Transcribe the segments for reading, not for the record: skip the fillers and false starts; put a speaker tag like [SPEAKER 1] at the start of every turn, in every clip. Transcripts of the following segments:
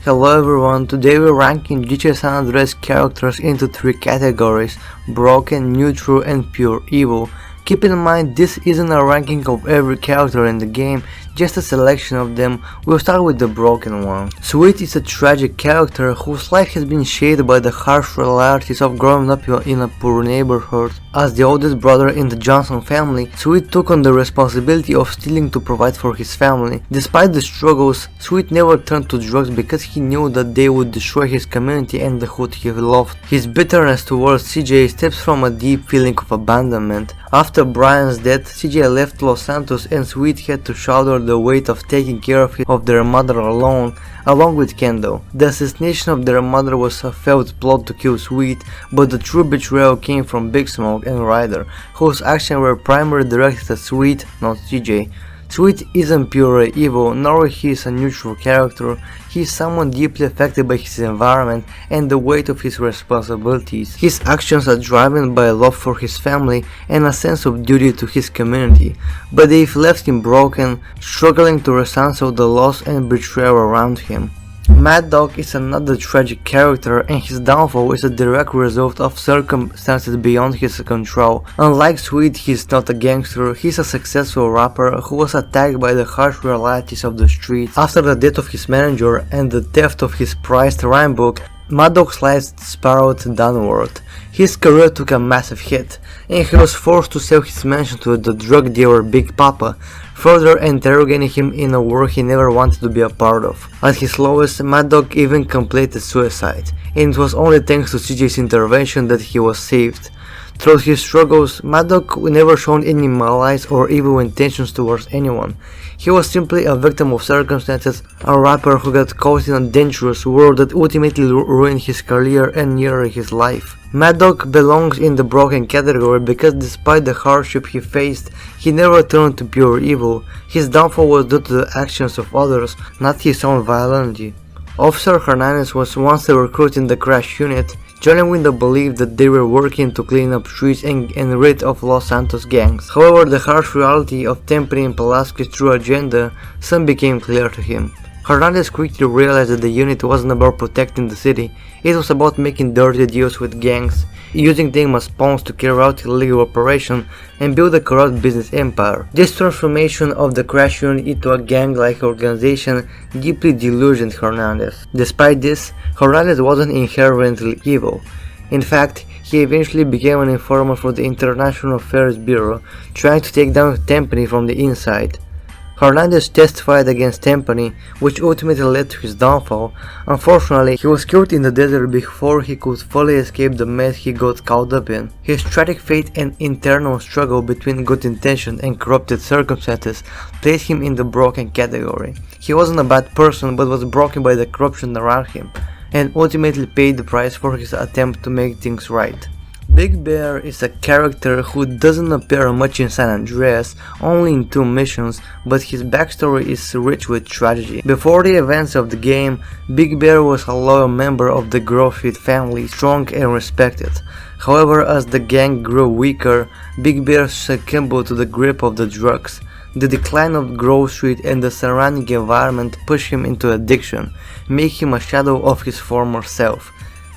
[SPEAKER 1] Hello everyone, today we're ranking GTA San Andreas characters into 3 categories: broken, neutral and pure evil. Keep in mind this isn't a ranking of every character in the game, just a selection of them. We'll start with the broken one. Sweet is a tragic character whose life has been shaped by the harsh realities of growing up in a poor neighborhood. As the oldest brother in the Johnson family, Sweet took on the responsibility of stealing to provide for his family. Despite the struggles, Sweet never turned to drugs because he knew that they would destroy his community and the hood he loved. His bitterness towards CJ stems from a deep feeling of abandonment. After Brian's death, CJ left Los Santos and Sweet had to shoulder the weight of taking care of their mother alone, along with Kendall. The assassination of their mother was a failed plot to kill Sweet, but the true betrayal came from Big Smoke and Ryder, whose actions were primarily directed at Sweet, not CJ. Sweet isn't pure evil, nor he is a neutral character. He is someone deeply affected by his environment and the weight of his responsibilities. His actions are driven by love for his family and a sense of duty to his community, but they've left him broken, struggling to reconcile the loss and betrayal around him. Mad Dog is another tragic character, and his downfall is a direct result of circumstances beyond his control. Unlike Sweet, he is not a gangster. He's a successful rapper who was attacked by the harsh realities of the streets. After the death of his manager and the theft of his prized rhyme book, Mad Dog's life spiraled downward. His career took a massive hit, and he was forced to sell his mansion to the drug dealer Big Papa, further interrogating him in a war he never wanted to be a part of. At his lowest, Mad Dog even completed suicide, and it was only thanks to CJ's intervention that he was saved. Throughout his struggles, Mad Dog never showed any malice or evil intentions towards anyone. He was simply a victim of circumstances, a rapper who got caught in a dangerous world that ultimately ruined his career and nearly his life. Mad Dog belongs in the broken category because despite the hardship he faced, he never turned to pure evil. His downfall was due to the actions of others, not his own violence. Officer Hernandez was once a recruit in the crash unit, joining with the belief that they were working to clean up streets and rid of Los Santos gangs. However, the harsh reality of tempering Pulaski's true agenda soon became clear to him. Hernandez quickly realized that the unit wasn't about protecting the city, it was about making dirty deals with gangs, using them as pawns to carry out illegal operations and build a corrupt business empire. This transformation of the crash unit into a gang-like organization deeply delusioned Hernandez. Despite this, Hernandez wasn't inherently evil. In fact, he eventually became an informant for the International Affairs Bureau, trying to take down Tempany from the inside. Hernandez testified against Tempany, which ultimately led to his downfall. Unfortunately, he was killed in the desert before he could fully escape the mess he got caught up in. His tragic fate and internal struggle between good intention and corrupted circumstances placed him in the broken category. He wasn't a bad person, but was broken by the corruption around him, and ultimately paid the price for his attempt to make things right. Big Bear is a character who doesn't appear much in San Andreas, only in 2 missions, but his backstory is rich with tragedy. Before the events of the game, Big Bear was a loyal member of the Grove Street family, strong and respected. However, as the gang grew weaker, Big Bear succumbed to the grip of the drugs. The decline of Grove Street and the surrounding environment pushed him into addiction, making him a shadow of his former self.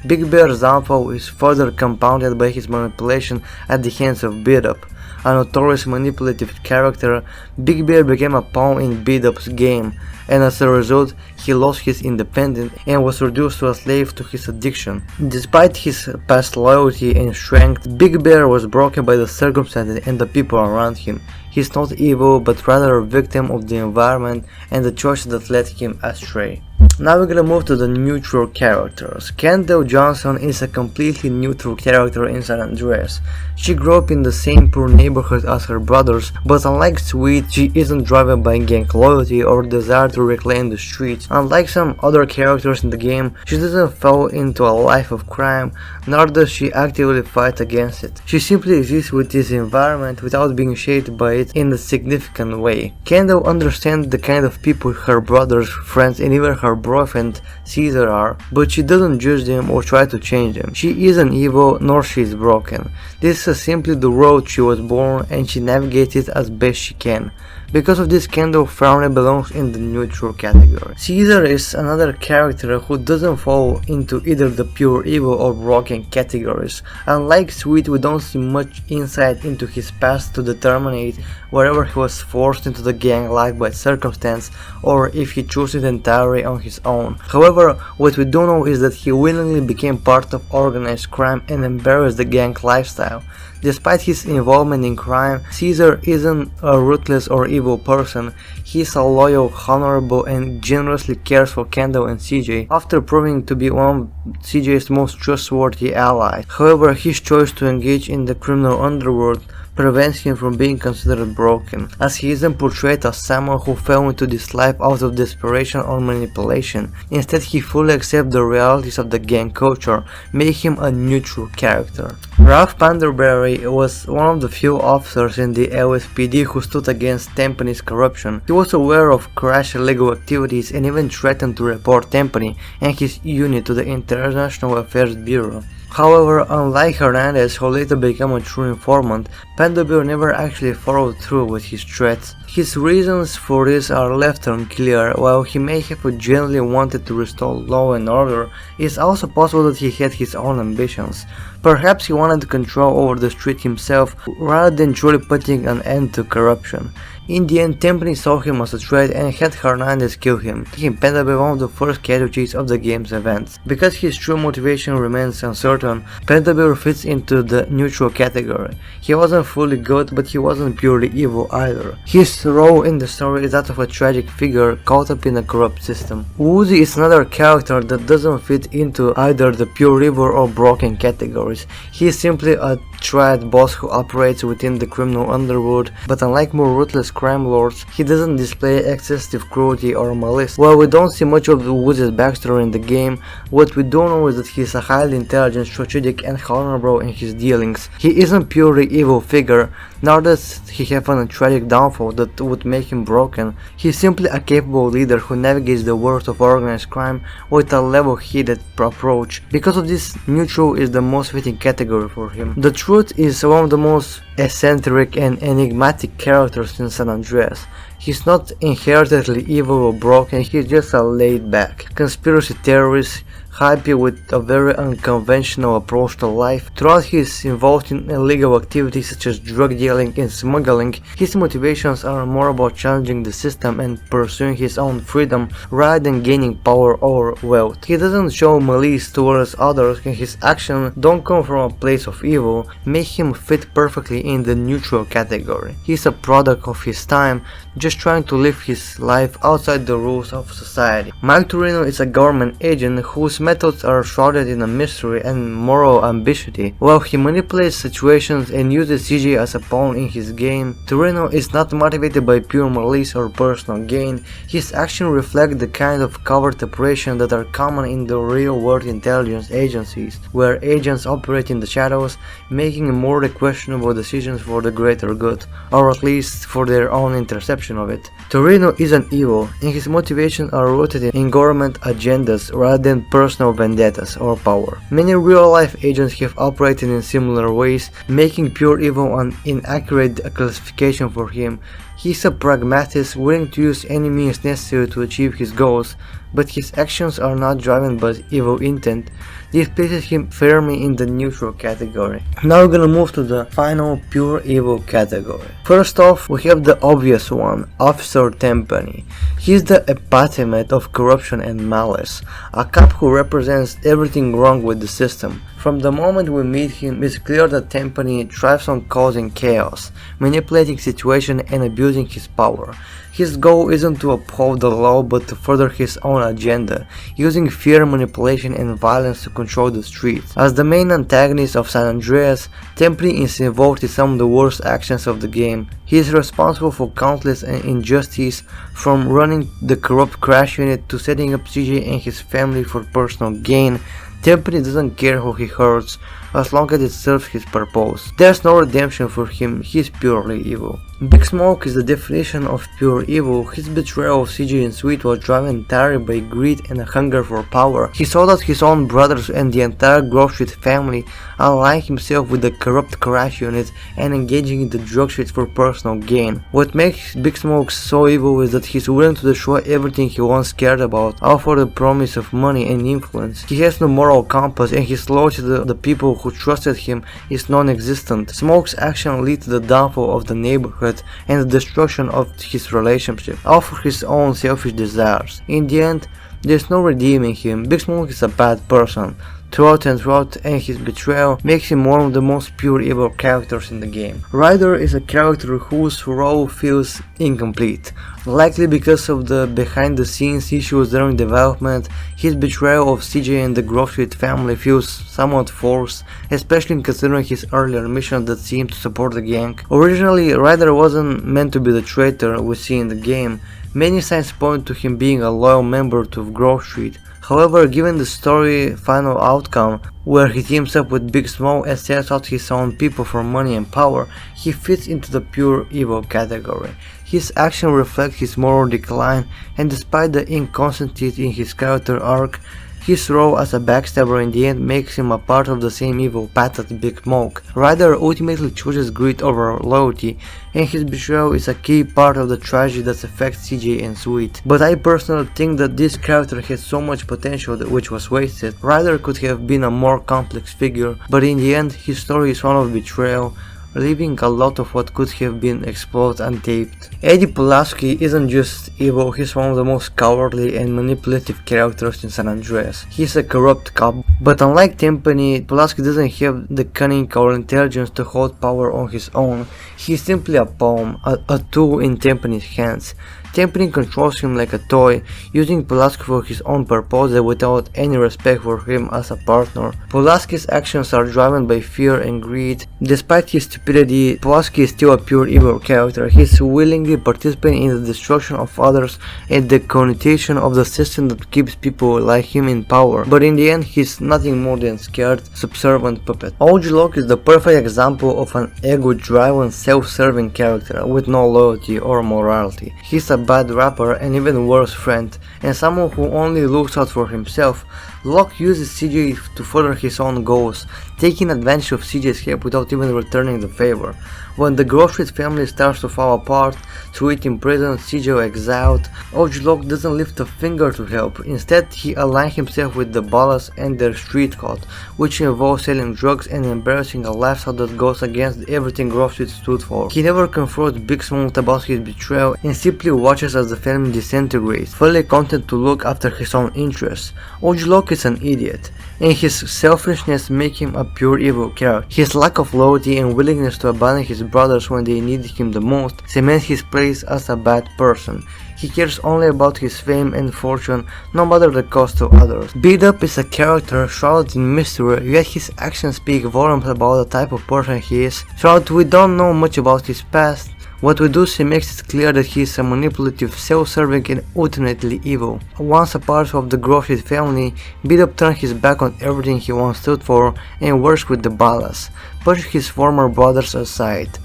[SPEAKER 1] Big Bear's downfall is further compounded by his manipulation at the hands of Beat-Up. A notorious manipulative character, Big Bear became a pawn in Beat-Up's game, and as a result, he lost his independence and was reduced to a slave to his addiction. Despite his past loyalty and strength, Big Bear was broken by the circumstances and the people around him. He's not evil, but rather a victim of the environment and the choices that led him astray. Now we're gonna move to the neutral characters. Kendall Johnson is a completely neutral character in San Andreas. She grew up in the same poor neighborhood as her brothers, but unlike Sweet, she isn't driven by gang loyalty or desire to reclaim the streets. Unlike some other characters in the game, she doesn't fall into a life of crime, nor does she actively fight against it. She simply exists with this environment without being shaped by it in a significant way. Kendall understands the kind of people her brothers, friends, and even her boyfriend Caesar are, but she doesn't judge them or try to change them. She isn't evil, nor she is broken. This is simply the world she was born, and she navigates it as best she can. Because of this, Kendo firmly belongs in the neutral category. Caesar is another character who doesn't fall into either the pure evil or broken categories. Unlike Sweet, we don't see much insight into his past to determine whether he was forced into the gang life by circumstance or if he chose it entirely on his own. However, what we do know is that he willingly became part of organized crime and embraced the gang lifestyle. Despite his involvement in crime, Caesar isn't a ruthless or evil person. He is a loyal, honorable, and generously cares for Kendo and CJ, after proving to be one of CJ's most trustworthy allies. However, his choice to engage in the criminal underworld prevents him from being considered broken, as he isn't portrayed as someone who fell into this life out of desperation or manipulation. Instead, he fully accepts the realities of the gang culture, making him a neutral character. Ralph Panderberry was one of the few officers in the LSPD who stood against Tempany's corruption. He was aware of Crash illegal activities and even threatened to report Tempany and his unit to the International Affairs Bureau. However, unlike Hernandez, who later became a true informant, Panderberry never actually followed through with his threats. His reasons for this are left unclear. While he may have genuinely wanted to restore law and order, it is also possible that he had his own ambitions. Perhaps he wanted control over the street himself rather than truly putting an end to corruption. In the end, Tempany saw him as a threat and had Hernandez kill him, making Panderberry one of the first casualties of the game's events. Because his true motivation remains uncertain, Panderberry fits into the neutral category. He wasn't fully good, but he wasn't purely evil either. His role in the story is that of a tragic figure caught up in a corrupt system. Woozy is another character that doesn't fit into either the pure evil or broken categories. He is simply a triad boss who operates within the criminal underworld, but unlike more ruthless crime lords, he doesn't display excessive cruelty or malice. While we don't see much of Woozy's backstory in the game, what we do know is that he is a highly intelligent, strategic, and honorable in his dealings. He isn't purely evil figure, nor does he have a tragic downfall that would make him broken. He is simply a capable leader who navigates the world of organized crime with a level-headed approach. Because of this, neutral is the most fitting category for him. The Truth is one of the most eccentric and enigmatic characters in San Andreas. He's not inherently evil or broken, he's just a laid-back conspiracy theorist, happy with a very unconventional approach to life. Throughout he is involved in illegal activities such as drug dealing and smuggling. His motivations are more about challenging the system and pursuing his own freedom rather than gaining power or wealth. He doesn't show malice towards others and his actions don't come from a place of evil, making him fit perfectly in the neutral category. He's a product of his time, just trying to live his life outside the rules of society. Mike Torino is a government agent whose methods are shrouded in a mystery and moral ambiguity. While he manipulates situations and uses CJ as a pawn in his game, Torino is not motivated by pure malice or personal gain. His actions reflect the kind of covert operations that are common in the real-world intelligence agencies, where agents operate in the shadows, making morally questionable decisions for the greater good, or at least for their own interception of it. Torino isn't evil, and his motivations are rooted in government agendas rather than personal vendettas or power. Many real-life agents have operated in similar ways, making pure evil an inaccurate classification for him. He's a pragmatist, willing to use any means necessary to achieve his goals, but his actions are not driven by evil intent. This places him firmly in the neutral category. Now we're gonna move to the final pure evil category. First off, we have the obvious one, Officer Tempany. He's the epitome of corruption and malice, a cop who represents everything wrong with the system. From the moment we meet him, it's clear that Tempany thrives on causing chaos, manipulating situations and abusing his power. His goal isn't to uphold the law but to further his own agenda, using fear, manipulation and violence to control the streets. As the main antagonist of San Andreas, Tempany is involved in some of the worst actions of the game. He is responsible for countless injustices, from running the corrupt Crash unit to setting up CJ and his family for personal gain. Tempany doesn't care who he hurts, as long as it serves his purpose. There's no redemption for him, he's purely evil. Big Smoke is the definition of pure evil. His betrayal of CJ and Sweet was driven entirely by greed and a hunger for power. He saw that his own brothers and the entire Grove Street family aligning himself with the corrupt crash unit and engaging in the drug street for personal gain. What makes Big Smoke so evil is that he's willing to destroy everything he once cared about, all for the promise of money and influence. He has no moral compass, and his loyalty to the people who trusted him is non-existent. Smoke's action lead to the downfall of the neighborhood and the destruction of his relationship, all for his own selfish desires. In the end, there's no redeeming him. Big Smoke is a bad person throughout and throughout, and his betrayal makes him one of the most pure evil characters in the game. Ryder is a character whose role feels incomplete. Likely because of the behind the scenes issues during development, his betrayal of CJ and the Grove Street family feels somewhat forced, especially considering his earlier mission that seemed to support the gang. Originally, Ryder wasn't meant to be the traitor we see in the game. Many signs point to him being a loyal member to Grove Street. However, given the story final outcome, where he teams up with Big Smoke and sells out his own people for money and power, he fits into the pure evil category. His actions reflect his moral decline, and despite the inconsistency in his character arc, his role as a backstabber in the end makes him a part of the same evil path as Big Smoke. Ryder ultimately chooses greed over loyalty, and his betrayal is a key part of the tragedy that affects CJ and Sweet. But I personally think that this character has so much potential which was wasted. Ryder could have been a more complex figure, but in the end his story is one of betrayal, leaving a lot of what could have been explored untaped. Eddie Pulaski isn't just evil, he's one of the most cowardly and manipulative characters in San Andreas. He's a corrupt cop, but unlike Timpani, Pulaski doesn't have the cunning or intelligence to hold power on his own. He's simply a pawn, a tool in Timpani's hands. Timpani controls him like a toy, using Pulaski for his own purposes without any respect for him as a partner. Pulaski's actions are driven by fear and greed. Despite his stupidity, Pulaski is still a pure evil character. He's willingly participating in the destruction of others and the connotation of the system that keeps people like him in power. But in the end, he's nothing more than scared, subservient puppet. OG Locke is the perfect example of an ego-driven, self-serving character with no loyalty or morality. He's a bad rapper and even worse friend, and someone who only looks out for himself. Locke uses CJ to further his own goals, taking advantage of CJ's help without even returning the favor. When the Grove Street family starts to fall apart, Sweet in prison, CJ exiled, OG Locke doesn't lift a finger to help. Instead, he aligns himself with the Ballas and their street cult, which involves selling drugs and embarrassing a lifestyle that goes against everything Grove Street stood for. He never confronts Big Smoke about his betrayal and simply watches as the family disintegrates, fully content to look after his own interests. OG Locke is an idiot, and his selfishness makes him a pure evil character. His lack of loyalty and willingness to abandon his brothers when they needed him the most cements his place as a bad person. He cares only about his fame and fortune, no matter the cost to others. Beat Up is a character shrouded in mystery, yet his actions speak volumes about the type of person he is. Throughout, we don't know much about his past. What we do see makes it clear that he is a manipulative, self-serving and ultimately evil. Once a part of the Grove Street family, Beat Up turned his back on everything he once stood for and works with the Ballas, pushing his former brothers aside.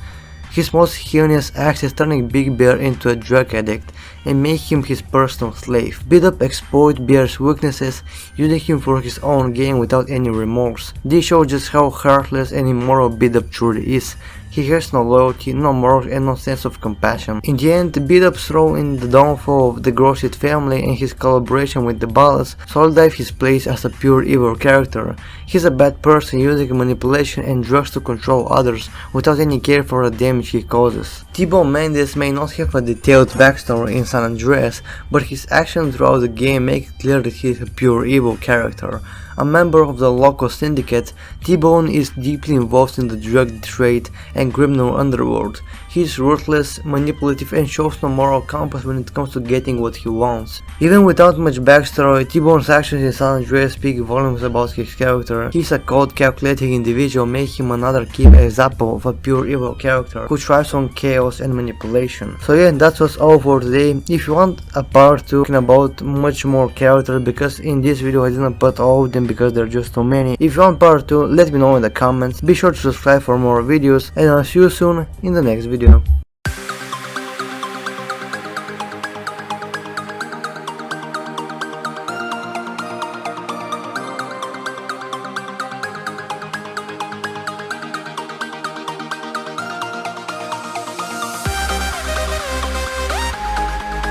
[SPEAKER 1] His most heinous act is turning Big Bear into a drug addict and making him his personal slave. Beat Up exploits Bear's weaknesses, using him for his own gain without any remorse. This shows just how heartless and immoral Beat Up truly is. He has no loyalty, no morals, and no sense of compassion. In the end, Beat Up's role in the downfall of the Grove Street family and his collaboration with the Ballas solidified his place as a pure evil character. He's a bad person using manipulation and drugs to control others without any care for the damage he causes. T-Bone Mendes may not have a detailed backstory in San Andreas, but his actions throughout the game make it clear that he is a pure evil character. A member of the local syndicate, T-Bone is deeply involved in the drug trade and criminal underworld. He is ruthless, manipulative, and shows no moral compass when it comes to getting what he wants. Even without much backstory, T-Bone's actions in San Andreas speak volumes about his character. He's a cold, calculating individual, making him another key example of a pure evil character who thrives on chaos and manipulation. So yeah, that was all for today. If you want a part 2 talking about much more characters, because in this video I didn't put all of them because there are just too many. If you want part 2, let me know in the comments. Be sure to subscribe for more videos, and I'll see you soon in the next video.